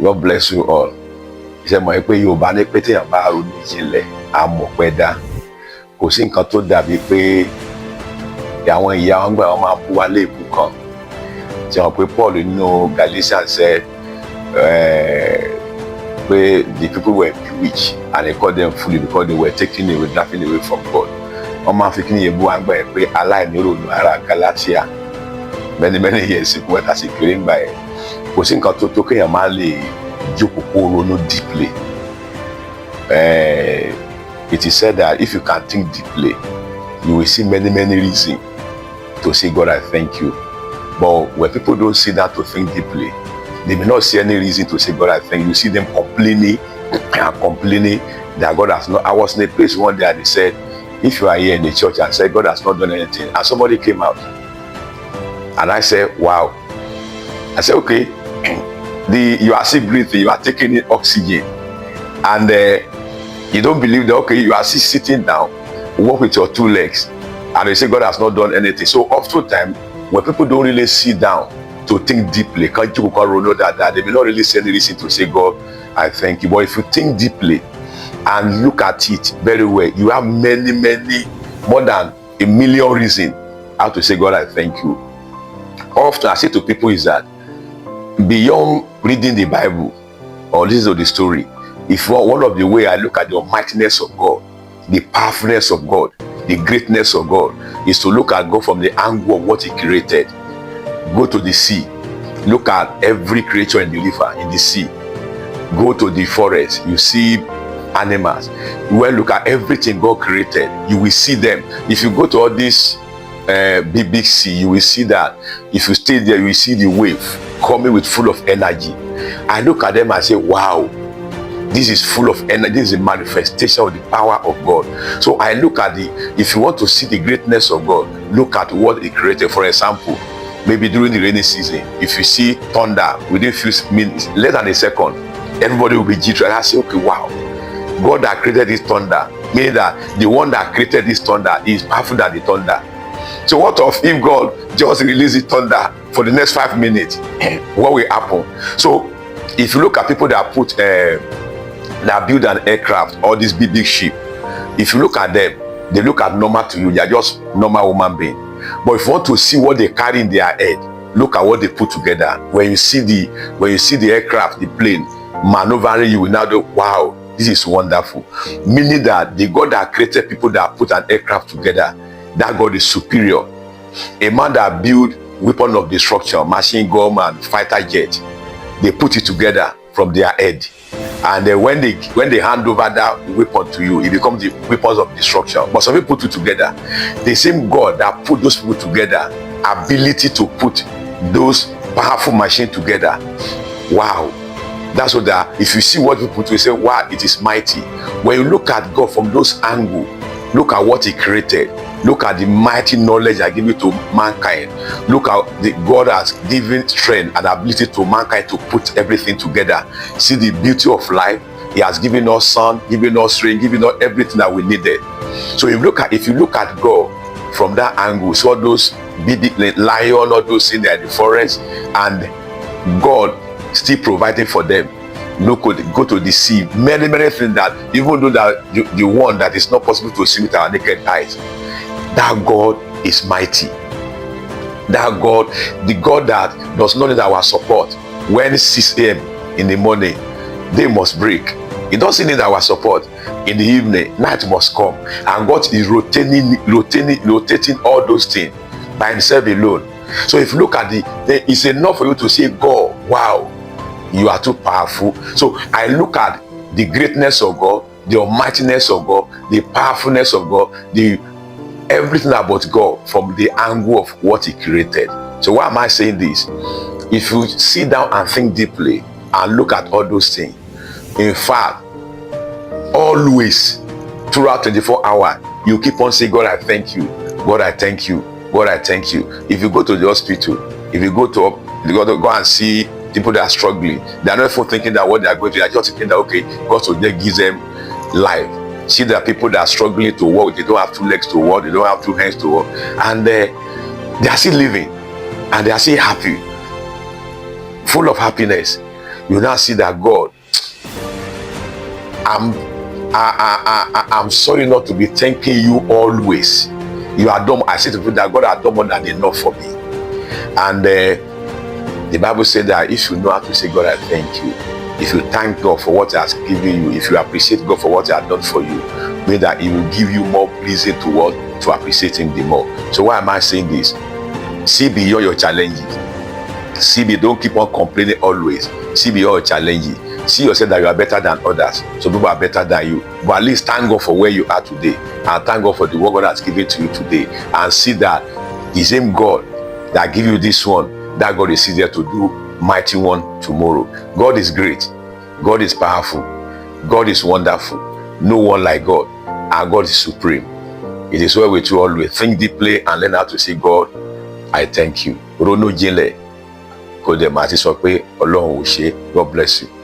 God bless you all. Ṣé mọ̀ pé Yorùbá ní pé téèyàn bá ronú jinlẹ̀ á mọ̀ pé dá. Kò sí nǹkan tó dàbí pé àwọn ìyá wọn gbà wọn máa bú wa léèbù kan. Ṣé mọ̀ pé Paul nínú Galatians said pé the people were bewitched and he called them foolish because they were taken away, driving away from God. Wọ́n máa fi kí ni yẹn bú wa gbà yẹn pé aláìnírònú ara Galatia many years ago wọ́n ta sì kéré ń gbà yẹn. Kò sí nǹkan tó kéèyàn máa lè jókòó kó ronú deeply. It is said that if you can think deeply, you will see many reasons to say, God, I thank you. But when people don't sit down to think deeply, they may not see any reason to say, God, I thank you. You see them complaining that God has not. I was in a place one day and they said, if you are here in the church and said, God has not done anything, and somebody came out. And I said, wow. I said, okay, you are still breathing, you are taking in oxygen. And you don't believe that, okay, you are still sitting down, walk with your two legs. And they say God has not done anything. So oftentimes, when people don't really sit down to think deeply, they may not really say any reason to say, God, I thank you. But if you think deeply and look at it very well, you have many, more than 1 million reasons how to say, God, I thank you. Often I say to people is that beyond reading the Bible or listening to the story, if one of the way I look at the almightiness of God, the powerfulness of God, the greatness of God, is to look at God from the angle of what He created. Go to the sea, look at every creature in the river, in the sea. Go to the forest, you see animals. Well, look at everything God created, you will see them. If you go to all this big sea, you will see that. If you stay there, you will see the wave coming with full of energy. I look at them and say, wow, this is full of energy. This is a manifestation of the power of God. So I look at if you want to see the greatness of God, look at what He created. For example, maybe during the rainy season, if you see thunder within a few minutes, less than a second, everybody will be jittery. And I say, okay, wow, God that created this thunder, meaning that the one that created this thunder is powerful than the thunder. So what if God just releases thunder for the next 5 minutes? What will happen? So if you look at people that that build an aircraft or this big ship, if you look at them, they look at normal to you. They are just normal human being. But if you want to see what they carry in their head, look at what they put together. When you see the aircraft, the plane maneuvering, you will now go, wow, this is wonderful. Meaning that the God that created people that put an aircraft together, that God is superior. A man that built weapon of destruction, machine gun and fighter jet, they put it together from their head. And then when they hand over that weapon to you, it becomes the weapons of destruction. But some people put it together. The same God that put those people together, ability to put those powerful machines together. Wow. That's what if you see what people do, you say, wow, it is mighty. When you look at God from those angles, look at what He created. Look at the mighty knowledge I give you to mankind. Look at the God has given strength and ability to mankind to put everything together. See the beauty of life. He has given us sun, given us strength, given us everything that we needed. So if you look at God from that angle, so those big lion, all those in there in the forest, and God still providing for them. Look, go to the sea. Many things that even though that the one that is not possible to see with our naked eyes. That God is mighty. That God, the God that does not need our support. When 6 a.m. in the morning, day must break. He doesn't need our support. In the evening, night must come. And God is rotating all those things by Himself alone. So if you look at it's enough for you to say, God, wow, you are too powerful. So I look at the greatness of God, the almightiness of God, the powerfulness of God, everything about God from the angle of what He created. So why am I saying this? If you sit down and think deeply and look at all those things, in fact, always throughout 24 hours, you keep on saying, God, I thank you. God, I thank you. God, I thank you. If you go to the hospital, if you go to go and see people that are struggling, they are not even thinking that what they are going through, they are just thinking that, okay, God will just give them life. See, there are people that are struggling to walk. They don't have 2 legs to walk. They don't have 2 hands to walk. And they are still living. And they are still happy. Full of happiness. you now see that God, I'm sorry not to be thanking you always. You are done. I say to people that God has done more than enough for me. And the Bible said that if you know how to say, God, I thank you, if you thank God for what He has given you, if you appreciate God for what He has done for you, mean that He will give you more reason to appreciate Him the more. So why am I saying this? See beyond your challenges. Don't keep on complaining always. See beyond your challenges. See yourself that you are better than others. Some people are better than you. But at least thank God for where you are today. And thank God for the work God has given to you today. And see that the same God that give you this one, that God is there to do mighty one tomorrow. God is great. God is powerful. God is wonderful. No one like God. And God is supreme. It is well with you always. Think deeply and learn how to say, God, I thank you. Rono jinlẹ̀ kò dẹ̀ máa ti sọ pé Ọlọ́run ò ṣe. God bless you.